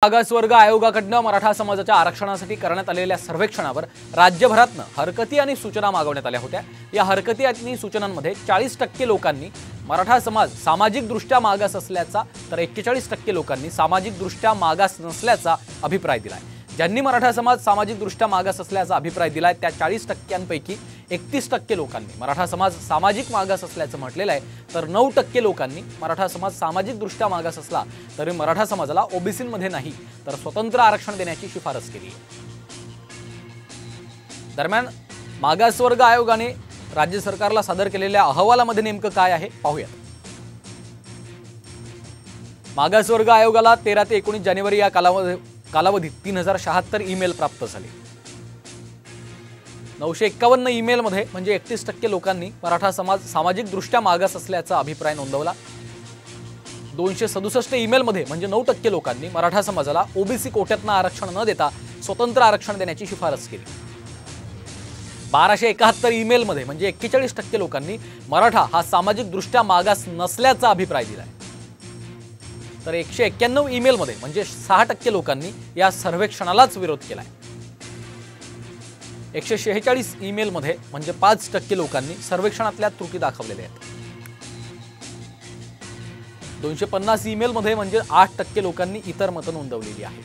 मागासवर्ग आयोगाकडून मराठा समाजाच्या आरक्षणासाठी करण्यात आलेल्या सर्वेक्षणावर राज्यभरातून हरकती आणि सूचना मागवण्यात आल्या होत्या। या हरकती आणि सूचनांमध्ये 40% लोकांनी मराठा समाज सामाजिकदृष्ट्या मागास असल्याचा तर 41% लोकांनी सामाजिकदृष्ट्या मागास नसल्याचा अभिप्राय दिलाय। ज्यांनी मराठा समाज सामाजिकदृष्ट्या मागास असल्याचा अभिप्राय दिलाय त्या 40%पैकी 31% लोकांनी मराठा समाज सामाजिक मागास असल्याचं म्हटलेलं आहे, तर 9% लोकांनी मराठा समाज सामाजिकदृष्ट्या मागास असला तरी मराठा समाजाला ओबीसीमध्ये नाही तर स्वतंत्र आरक्षण देण्याची शिफारस केली आहे। दरम्यान मागासवर्ग आयोगाने राज्य सरकारला सादर केलेल्या अहवालामध्ये नेमकं काय आहे पाहूया। मागासवर्ग आयोगाला 13 ते 19 जानेवारी या कालावधीत 3076 ईमेल प्राप्त झाले। 951 ईमेल मध्ये म्हणजे 31% लोकांनी मराठा समाज सामाजिकदृष्ट्या मागास असल्याचा अभिप्राय नोंदवला। 267 ईमेल मध्ये म्हणजे 9% लोकांनी मराठा समाजाला ओबीसी कोट्यातनं आरक्षण न देता स्वतंत्र आरक्षण देण्याची शिफारस केली। 1271 ईमेल मध्ये म्हणजे 41% लोकांनी मराठा हा सामाजिकदृष्ट्या मागास नसल्याचा अभिप्राय दिलाय, तर 191 ईमेल मध्ये म्हणजे 6% लोकांनी या सर्वेक्षणालाच विरोध केलाय। 146 ईमेल मध्ये म्हणजे 5% लोकांनी सर्वेक्षणातल्या त्रुटी दाखवलेल्या आहेत। 250 ईमेल मध्ये म्हणजे 8% लोकांनी इतर मतं नोंदवलेली आहेत।